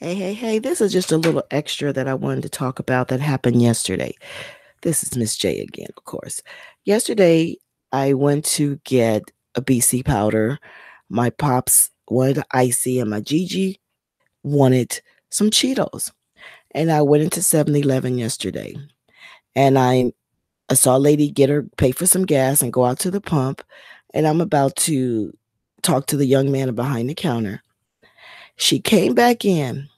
Hey, hey, hey, this is just a little extra that I wanted to talk about that happened yesterday. This is Miss J again, of course. Yesterday, I went to get a BC powder. My pops wanted icy, and my Gigi wanted some Cheetos. And I went into 7-Eleven yesterday, and I saw a lady get her pay for some gas and go out to the pump, and I'm about to talk to the young man behind the counter. She came back in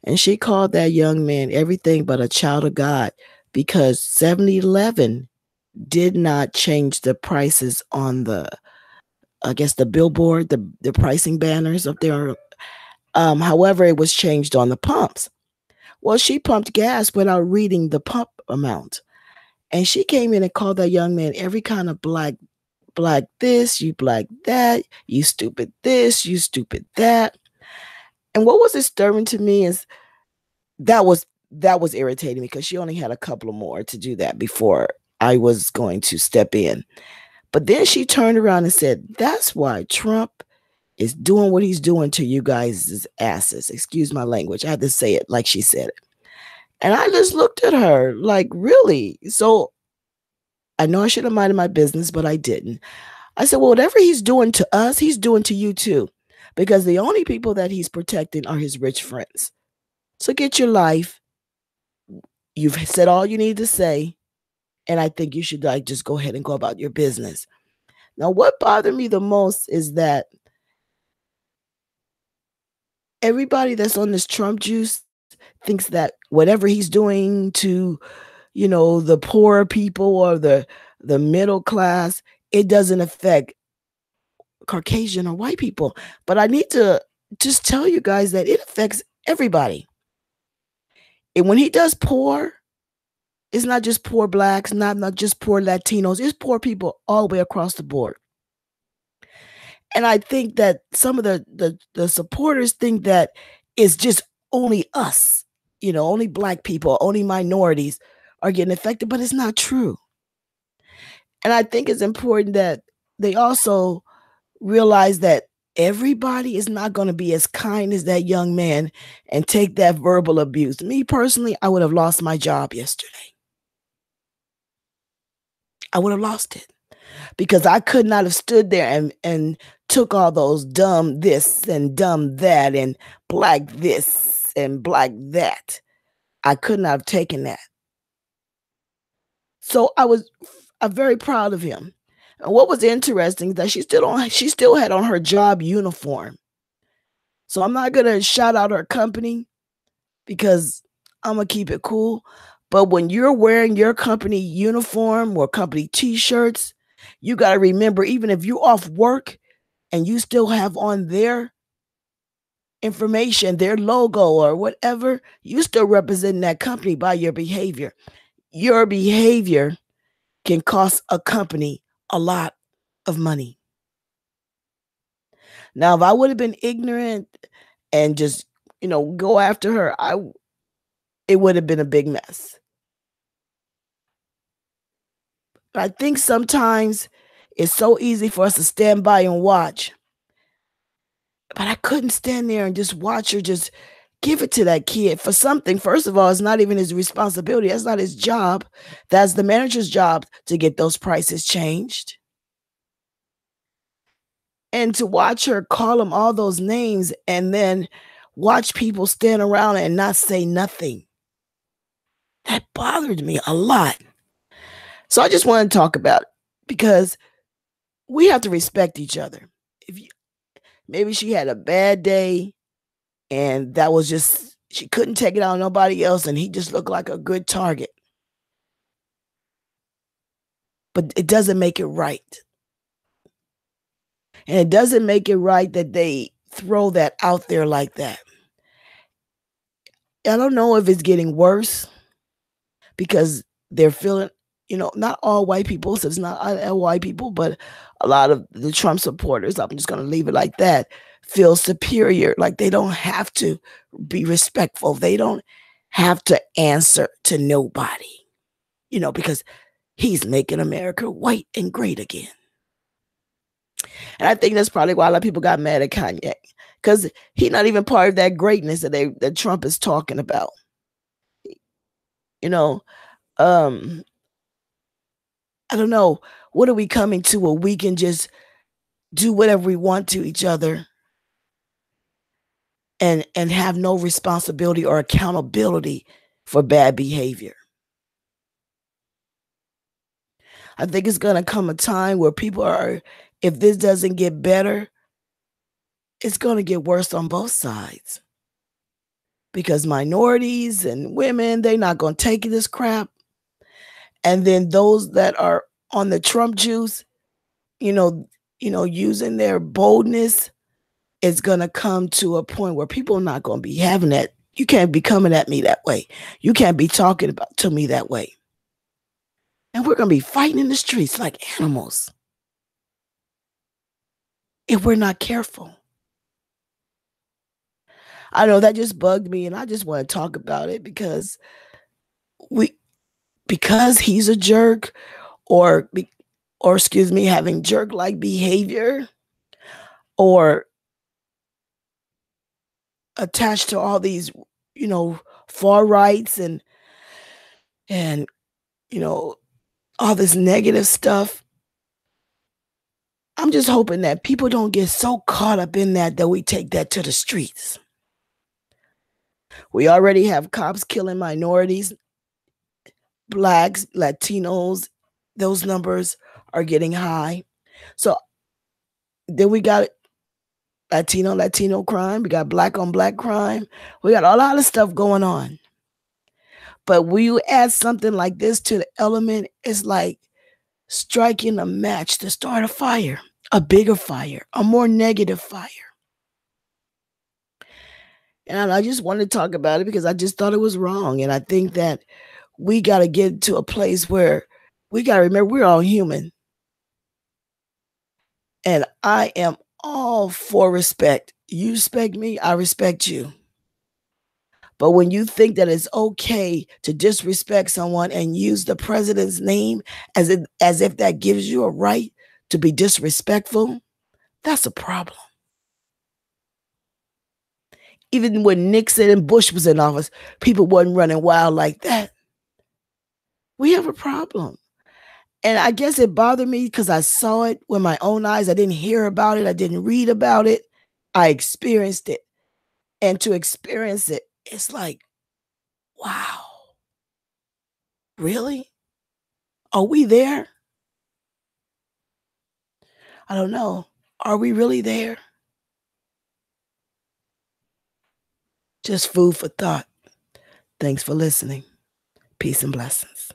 and she called that young man everything but a child of God because 7-Eleven did not change the prices on I guess, the billboard, the pricing banners up there. However, it was changed on the pumps. Well, she pumped gas without reading the pump amount. And she came in and called that young man every kind of black this, you black that, you stupid this, you stupid that. And what was disturbing to me is that was irritating me because she only had a couple of more to do that before I was going to step in. But then she turned around and said, "That's why Trump is doing what he's doing to you guys' asses." Excuse my language. I had to say it like she said it. And I just looked at her like, really? So I know I should have minded my business, but I didn't. I said, well, whatever he's doing to us, he's doing to you too. Because the only people that he's protecting are his rich friends. So get your life. You've said all you need to say. And I think you should like just go ahead and go about your business. Now, what bothered me the most is that everybody that's on this Trump juice thinks that whatever he's doing to, the poor people or the middle class, it doesn't affect Caucasian or white people. But I need to just tell you guys that it affects everybody. And when he does poor, it's not just poor blacks, not just poor Latinos, it's poor people all the way across the board. And I think that some of the supporters think that it's just only us, only black people, only minorities are getting affected, but it's not true. And I think it's important that they also realize that everybody is not going to be as kind as that young man and take that verbal abuse. Me personally, I would have lost my job yesterday. I would have lost it because I could not have stood there and took all those dumb this and dumb that and black this and black that. I could not have taken that. So I'm very proud of him. And what was interesting is that she still had on her job uniform. So I'm not gonna shout out her company because I'm gonna keep it cool. But when you're wearing your company uniform or company t-shirts, you gotta remember, even if you're off work and you still have on their information, their logo or whatever, you still represent that company by your behavior. Your behavior can cost a company a lot of money. Now, if I would have been ignorant and just, go after her, it would have been a big mess. I think sometimes it's so easy for us to stand by and watch. But I couldn't stand there and just watch her just give it to that kid for something. First of all, it's not even his responsibility. That's not his job. That's the manager's job to get those prices changed. And to watch her call him all those names and then watch people stand around and not say nothing. That bothered me a lot. So I just want to talk about it because we have to respect each other. If you, maybe she had a bad day and that was just she couldn't take it out on nobody else and he just looked like a good target. But it doesn't make it right. And it doesn't make it right that they throw that out there like that. I don't know if it's getting worse because they're feeling, not all white people, so it's not all white people, but a lot of the Trump supporters, I'm just going to leave it like that, feel superior. Like they don't have to be respectful. They don't have to answer to nobody, because he's making America white and great again. And I think that's probably why a lot of people got mad at Kanye, because he's not even part of that greatness that Trump is talking about. You know, um, I don't know. What are we coming to where we can just do whatever we want to each other and have no responsibility or accountability for bad behavior? I think it's gonna come a time where people are, if this doesn't get better, it's gonna get worse on both sides. Because minorities and women, they're not gonna take this crap. And then those that are on the Trump juice, you know, using their boldness, it's gonna come to a point where people are not gonna be having that. You can't be coming at me that way. You can't be talking about to me that way. And we're gonna be fighting in the streets like animals if we're not careful. I know that just bugged me, and I just want to talk about it we because he's a jerk, or or excuse me, having jerk like behavior, or attached to all these, you know, far rights and you know all this negative stuff. I'm just hoping that people don't get so caught up in that we take that to the streets. We already have cops killing minorities, blacks, Latinos. Those numbers are getting high. So then we got Latino crime. We got black on black crime. We got a lot of stuff going on. But when you add something like this to the element, it's like striking a match to start a fire, a bigger fire, a more negative fire. And I just wanted to talk about it because I just thought it was wrong. And I think that we got to get to a place where we got to remember we're all human. And I am all for respect. You respect me, I respect you. But when you think that it's okay to disrespect someone and use the president's name as if that gives you a right to be disrespectful, that's a problem. Even when Nixon and Bush was in office, people wasn't running wild like that. We have a problem. And I guess it bothered me because I saw it with my own eyes. I didn't hear about it. I didn't read about it. I experienced it. And to experience it, it's like, wow, really? Are we there? I don't know. Are we really there? Just food for thought. Thanks for listening. Peace and blessings.